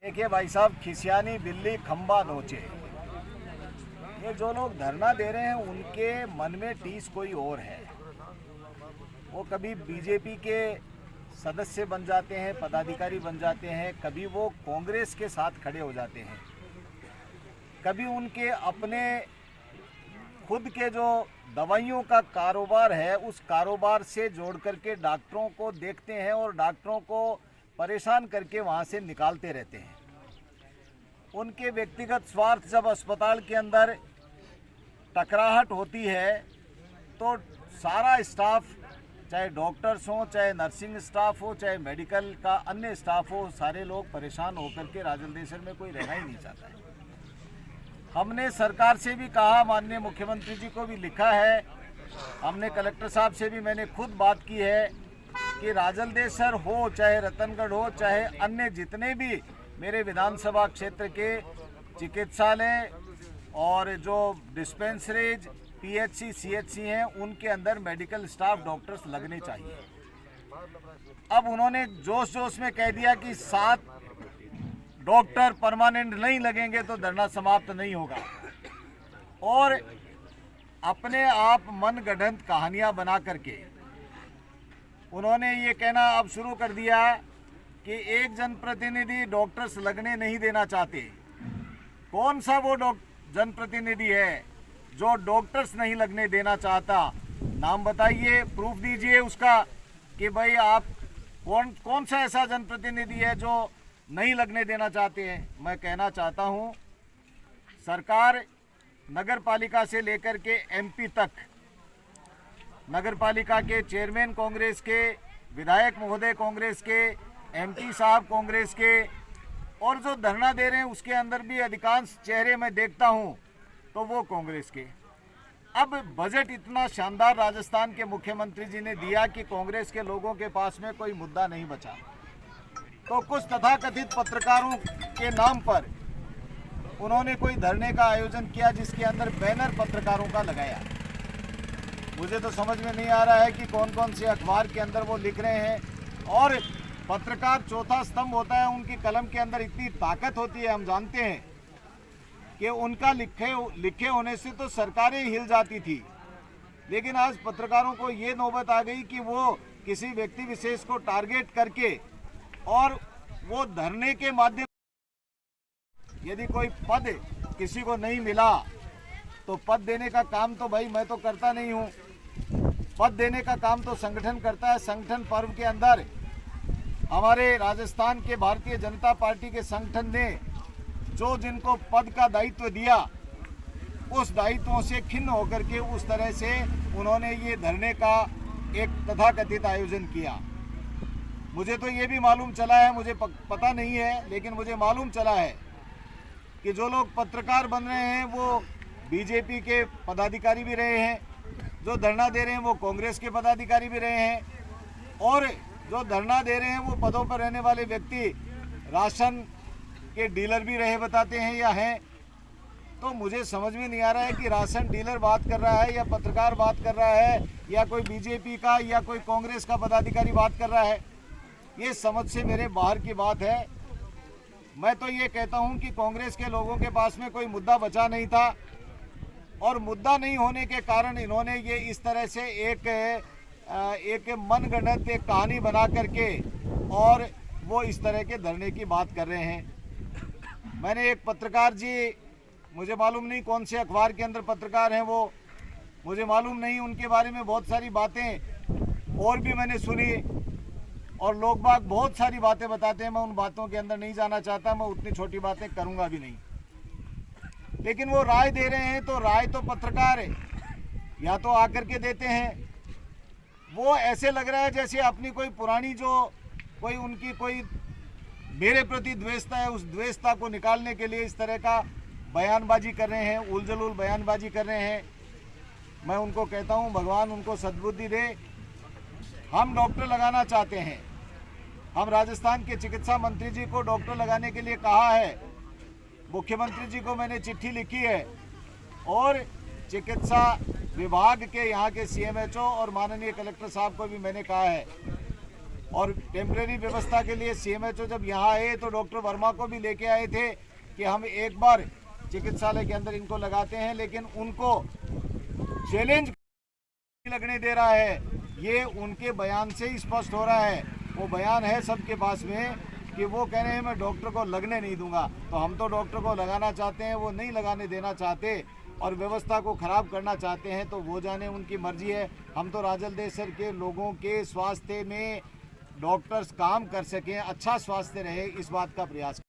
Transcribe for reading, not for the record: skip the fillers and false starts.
देखिए भाई साहब, खिसियानी बिल्ली खंबा नोचे। ये जो लोग धरना दे रहे हैं उनके मन में टीस कोई और है। वो कभी बीजेपी के सदस्य बन जाते हैं, पदाधिकारी बन जाते हैं, कभी वो कांग्रेस के साथ खड़े हो जाते हैं, कभी उनके अपने खुद के जो दवाइयों का कारोबार है उस कारोबार से जोड़ करके डॉक्टरों को देखते हैं और डॉक्टरों को परेशान करके वहाँ से निकालते रहते हैं। उनके व्यक्तिगत स्वार्थ जब अस्पताल के अंदर टकराहट होती है तो सारा स्टाफ, चाहे डॉक्टर्स हों, चाहे नर्सिंग स्टाफ हो, चाहे मेडिकल का अन्य स्टाफ हो, सारे लोग परेशान होकर के राजलदेशर में कोई रहना ही नहीं चाहता है। हमने सरकार से भी कहा, माननीय मुख्यमंत्री जी को भी लिखा है, हमने कलेक्टर साहब से भी मैंने खुद बात की है कि राजलदेशर हो, चाहे रतनगढ़ हो, चाहे अन्य जितने भी मेरे विधानसभा क्षेत्र के चिकित्सालय और जो डिस्पेंसरीज, पीएचसी, सीएचसी हैं, उनके अंदर मेडिकल स्टाफ, डॉक्टर्स लगने चाहिए। अब उन्होंने जोश जोश में कह दिया कि 7 डॉक्टर परमानेंट नहीं लगेंगे तो धरना समाप्त नहीं होगा, और अपने आप मनगढ़ंत कहानियां बना करके उन्होंने ये कहना अब शुरू कर दिया कि एक जनप्रतिनिधि डॉक्टर्स लगने नहीं देना चाहते। कौन सा वो जनप्रतिनिधि है जो डॉक्टर्स नहीं लगने देना चाहता? नाम बताइए, प्रूफ दीजिए उसका कि भाई आप कौन सा ऐसा जनप्रतिनिधि है जो नहीं लगने देना चाहते हैं। मैं कहना चाहता हूं, सरकार नगर पालिका से लेकर के एमपी तक, नगर पालिका के चेयरमैन कांग्रेस के, विधायक महोदय कांग्रेस के, एमपी साहब कांग्रेस के, और जो धरना दे रहे हैं उसके अंदर भी अधिकांश चेहरे मैं देखता हूं तो वो कांग्रेस के। अब बजट इतना शानदार राजस्थान के मुख्यमंत्री जी ने दिया कि कांग्रेस के लोगों के पास में कोई मुद्दा नहीं बचा, तो कुछ तथाकथित पत्रकारों के नाम पर उन्होंने कोई धरने का आयोजन किया जिसके अंदर बैनर पत्रकारों का लगाया। मुझे तो समझ में नहीं आ रहा है कि कौन कौन से अखबार के अंदर वो लिख रहे हैं। और पत्रकार चौथा स्तंभ होता है, उनकी कलम के अंदर इतनी ताकत होती है, हम जानते हैं कि उनका लिखे होने से तो सरकारें हिल जाती थी, लेकिन आज पत्रकारों को ये नौबत आ गई कि वो किसी व्यक्ति विशेष को टारगेट करके और वो धरने के माध्यम, यदि कोई पद किसी को नहीं मिला तो पद देने का काम तो भाई मैं तो करता नहीं हूँ, पद देने का काम तो संगठन करता है। संगठन पर्व के अंदर हमारे राजस्थान के भारतीय जनता पार्टी के संगठन ने जो जिनको पद का दायित्व दिया उस दायित्वों से खिन्न होकर के उस तरह से उन्होंने ये धरने का एक तथाकथित आयोजन किया। मुझे तो ये भी मालूम चला है, मुझे पता नहीं है, लेकिन मुझे मालूम चला है कि जो लोग पत्रकार बन रहे हैं वो बीजेपी के पदाधिकारी भी रहे हैं, जो धरना दे रहे हैं वो कांग्रेस के पदाधिकारी भी रहे हैं, और जो धरना दे रहे हैं वो पदों पर रहने वाले व्यक्ति राशन के डीलर भी रहे बताते हैं या हैं। तो मुझे समझ में नहीं आ रहा है कि राशन डीलर बात कर रहा है या पत्रकार बात कर रहा है या कोई बीजेपी का या कोई कांग्रेस का पदाधिकारी बात कर रहा है। ये समझ से मेरे बाहर की बात है। मैं तो ये कहता हूं कि कांग्रेस के लोगों के पास में कोई मुद्दा बचा नहीं था, और मुद्दा नहीं होने के कारण इन्होंने ये इस तरह से एक मनगढ़ंत एक कहानी बना करके और वो इस तरह के धरने की बात कर रहे हैं। मैंने एक पत्रकार जी, मुझे मालूम नहीं कौन से अखबार के अंदर पत्रकार हैं वो, मुझे मालूम नहीं, उनके बारे में बहुत सारी बातें और भी मैंने सुनी, और लोग बाग बहुत सारी बातें बताते हैं। मैं उन बातों के अंदर नहीं जाना चाहता, मैं उतनी छोटी बातें करूंगा भी नहीं, लेकिन वो राय दे रहे हैं तो राय तो पत्रकार है या तो आकर के देते हैं। वो ऐसे लग रहा है जैसे अपनी कोई पुरानी जो कोई उनकी कोई मेरे प्रति द्वेषता है, उस द्वेषता को निकालने के लिए इस तरह का बयानबाजी कर रहे हैं, उलझुल बयानबाजी कर रहे हैं। मैं उनको कहता हूं भगवान उनको सद्बुद्धि दे। हम डॉक्टर लगाना चाहते हैं, हम राजस्थान के चिकित्सा मंत्री जी को डॉक्टर लगाने के लिए कहा है, मुख्यमंत्री जी को मैंने चिट्ठी लिखी है, और चिकित्सा विभाग के यहाँ के सीएमएचओ और माननीय कलेक्टर साहब को भी मैंने कहा है और टेम्परेरी व्यवस्था के लिए CMHO जब यहाँ आए तो डॉक्टर वर्मा को भी लेके आए थे कि हम एक बार चिकित्सालय के अंदर इनको लगाते हैं, लेकिन उनको चैलेंज लगने दे रहा है। ये उनके बयान से ही स्पष्ट हो रहा है। वो बयान है सबके पास में कि वो कह रहे हैं मैं डॉक्टर को लगने नहीं दूंगा। तो हम तो डॉक्टर को लगाना चाहते हैं, वो नहीं लगाने देना चाहते और व्यवस्था को खराब करना चाहते हैं, तो वो जाने, उनकी मर्जी है। हम तो राजलदेसर के लोगों के स्वास्थ्य में डॉक्टर्स काम कर सकें, अच्छा स्वास्थ्य रहे, इस बात का प्रयास